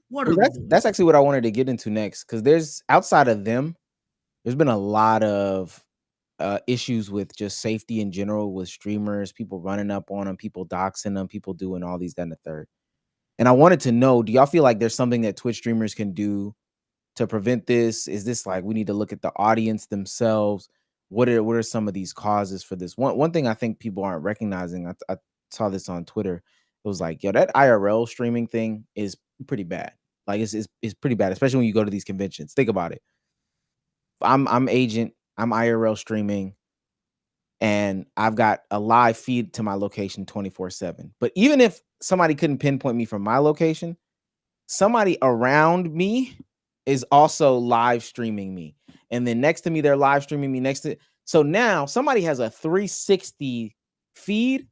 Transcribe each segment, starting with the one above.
What Well, are we that's doing? actually what I wanted to get into next, because there's outside of them, there's been a lot of issues with just safety in general with streamers, people running up on them, people doxing them, people doing all these, that, and the third. And I wanted to know, do y'all feel like there's something that Twitch streamers can do to prevent this? Is this like we need to look at the audience themselves? What are some of these causes for this? One thing I think people aren't recognizing, I saw this on Twitter. It was like, yo, that IRL streaming thing is pretty bad. Like it's pretty bad, especially when you go to these conventions. Think about it. I'm agent, I'm IRL streaming, and I've got a live feed to my location 24/7. But even if somebody couldn't pinpoint me from my location, somebody around me is also live streaming me. And then next to me, they're live streaming me next to. So now somebody has a 360 feed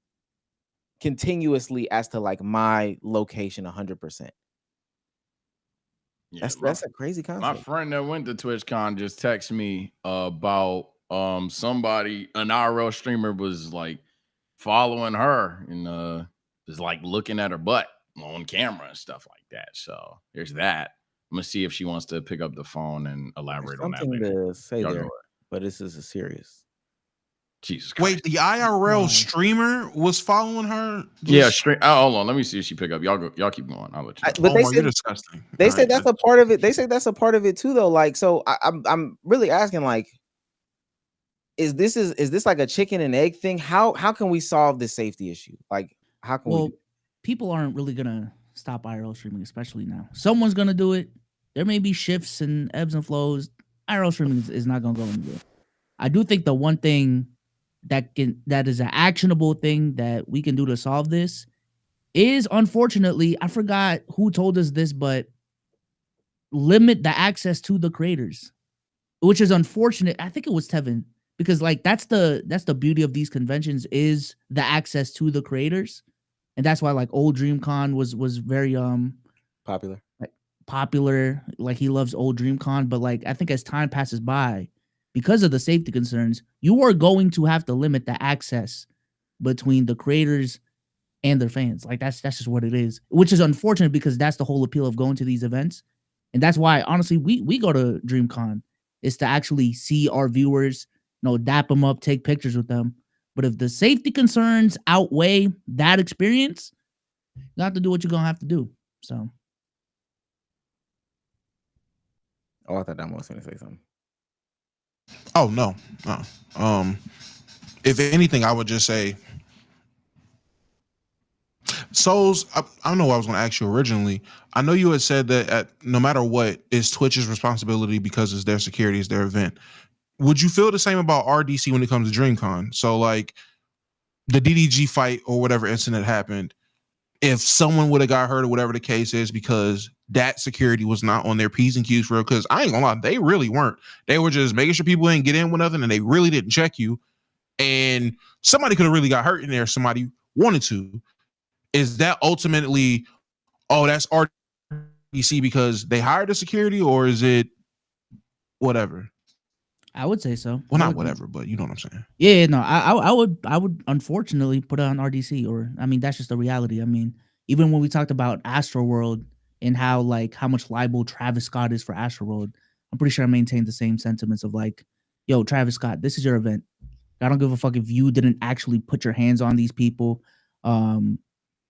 continuously as to like my location 100%. Yeah, That's a crazy my concept. friend that went to TwitchCon just texted me about somebody, an IRL streamer was like following her and just like looking at her butt on camera and stuff like that. So there's that. I'm gonna see if she wants to pick up the phone and There's elaborate on that something later. to say Y'all go there, ahead. but this is a serious. Jesus Wait, Christ. the IRL Why? streamer was following her? Yeah, Just stream. Oh, hold on. Let me see if she pick up. Y'all go. Y'all keep going. I'll let you know. But oh, you're disgusting. they All said right, that's a part of it. They say that's a part of it too, though. Like, so I'm really asking, like, is this like a chicken and egg thing? How can we solve this safety issue? Like, how can we Well, do? people aren't really gonna stop IRL streaming, especially now. Someone's gonna do it. There may be shifts and ebbs and flows. IRL streaming is not gonna go anywhere. I do think the one thing that is an actionable thing that we can do to solve this is, unfortunately, I forgot who told us this, but limit the access to the creators, which is unfortunate. I think it was Tevin, because like that's the beauty of these conventions, is the access to the creators. And that's why like old DreamCon was very Popular. like popular. Like he loves old DreamCon, but like I think as time passes by, because of the safety concerns, you are going to have to limit the access between the creators and their fans. Like that's just what it is, which is unfortunate because that's the whole appeal of going to these events. And that's why honestly we go to DreamCon, is to actually see our viewers, dap them up, take pictures with them. But if the safety concerns outweigh that experience, you have to do what you're gonna have to do. So Oh, I thought that was going to say something. oh no, no. If anything, I would just say, Souls. I don't know what I was going to ask you originally. I know you had said that no matter what, it's Twitch's responsibility because it's their security, it's their event. Would you feel the same about RDC when it comes to DreamCon? So like the DDG fight or whatever incident happened, if someone would have got hurt or whatever the case is, because that security was not on their P's and Q's for real. Because I ain't gonna lie, they really weren't. They were just making sure people didn't get in with nothing, and they really didn't check you. And somebody could have really got hurt in there if somebody wanted to. Is that ultimately, oh, that's RDC because they hired the security, or is it whatever? I would say so. Well, not whatever, but you know what I'm saying. Yeah, no, I would unfortunately put it on RDC, or I mean that's just the reality. I mean, even when we talked about Astroworld and how much liable Travis Scott is for Astroworld, I'm pretty sure I maintained the same sentiments of like, yo, Travis Scott, this is your event. I don't give a fuck if you didn't actually put your hands on these people. Um,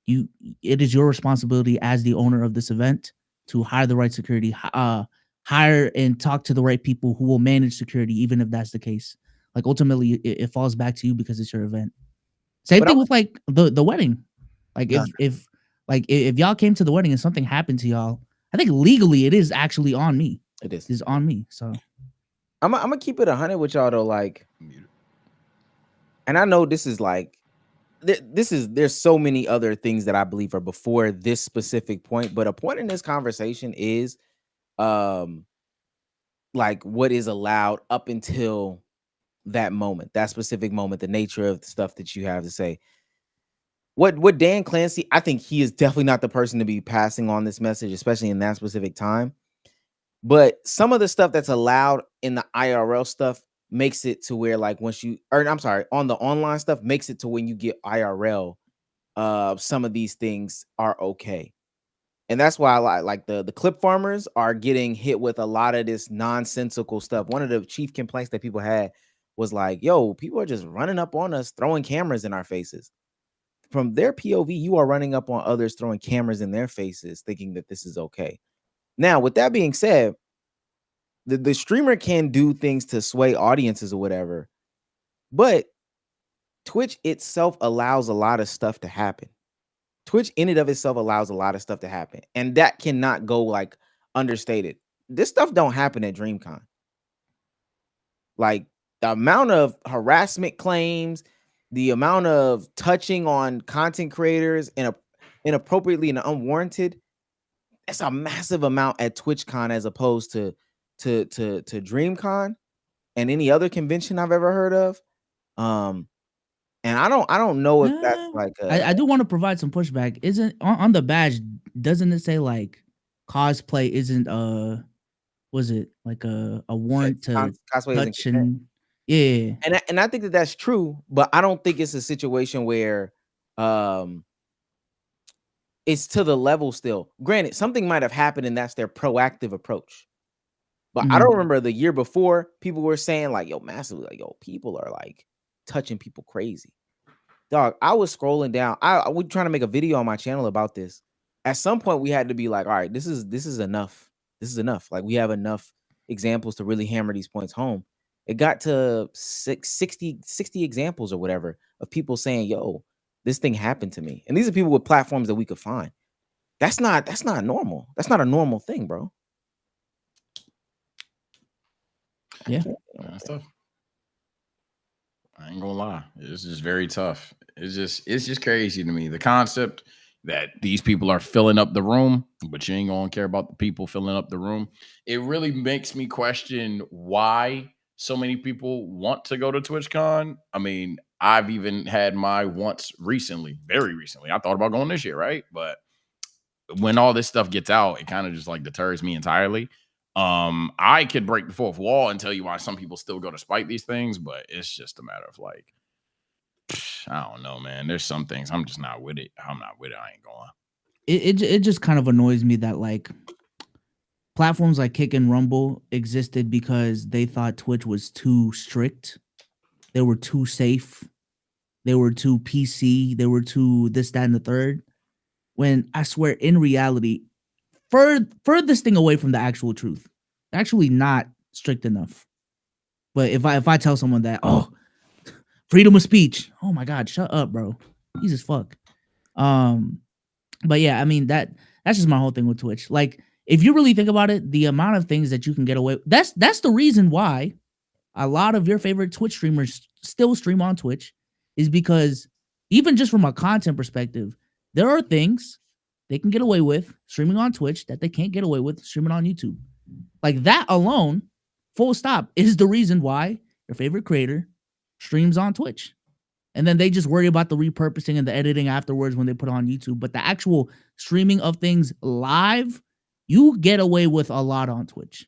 you, it is your responsibility as the owner of this event to hire the right security, hire and talk to the right people who will manage security, even if that's the case. Like ultimately, it falls back to you because it's your event. Same But thing with like the wedding. Like Gotcha. if y'all came to the wedding and something happened to y'all, I think legally it is actually on me. it is. It's on me. So I'm gonna keep it 100 with y'all though. Like, and I know this is like, there's so many other things that I believe are before this specific point, but a point in this conversation is, um, like what is allowed up until that moment, that specific moment, the nature of the stuff that you have to say. What Dan Clancy, I think he is definitely not the person to be passing on this message, especially in that specific time. But some of the stuff that's allowed in the IRL stuff makes it to where, like, once you, or I'm sorry, on the online stuff makes it to when you get IRL, some of these things are okay. And that's why like the clip farmers are getting hit with a lot of this nonsensical stuff. One of the chief complaints that people had was like, yo, people are just running up on us, throwing cameras in our faces. From their POV, you are running up on others, throwing cameras in their faces, thinking that this is okay. Now, with that being said, the streamer can do things to sway audiences or whatever, but Twitch itself allows a lot of stuff to happen. Twitch in and of itself allows a lot of stuff to happen, and that cannot go like understated. This stuff don't happen at DreamCon. Like the amount of harassment claims, the amount of touching on content creators inappropriately and unwarranted, that's a massive amount at TwitchCon as opposed to DreamCon and any other convention I've ever heard of. And I don't know if that's like I do want to provide some pushback. Isn't on the badge, doesn't it say like cosplay isn't was it like a warrant to cosplay isn't touch consent. and yeah. And I think that that's true, but I don't think it's a situation where it's to the level still. Granted, something might have happened and that's their proactive approach. But I don't remember the year before people were saying like, yo, massively, like, yo, people are like touching people crazy. Dog, I was scrolling down. I was trying to make a video on my channel about this. At some point, we had to be like, all right, this is enough. This is enough. Like, we have enough examples to really hammer these points home. It got to 60 examples or whatever of people saying, yo, this thing happened to me. And these are people with platforms that we could find. That's not normal. That's not a normal thing, bro. Yeah. That's tough. I ain't gonna lie. It's just very tough. It's just crazy to me. The concept that these people are filling up the room, but you ain't gonna care about the people filling up the room. It really makes me question why so many people want to go to TwitchCon. I mean, I've even had my once recently, very recently. I thought about going this year, right? But when all this stuff gets out, it kind of just like deters me entirely. I could break the fourth wall and tell you why some people still go to spite these things, but it's just a matter of like, I don't know, man. There's some things I'm just not with it. I'm not with it. I ain't going. It just kind of annoys me that like platforms like Kick and Rumble existed because they thought Twitch was too strict. They were too safe. They were too PC. They were too this, that, and the third. When I swear, in reality, furthest thing away from the actual truth. Actually not strict enough. But if I tell someone that, oh, freedom of speech, oh my God, shut up, bro. Jesus fuck. But yeah, I mean that's just my whole thing with Twitch. Like, if you really think about it, the amount of things that you can get away, that's the reason why a lot of your favorite Twitch streamers still stream on Twitch, is because even just from a content perspective, there are things they can get away with streaming on Twitch that they can't get away with streaming on YouTube. Like that alone, full stop, is the reason why your favorite creator streams on Twitch. And then they just worry about the repurposing and the editing afterwards when they put it on YouTube. But the actual streaming of things live, you get away with a lot on Twitch.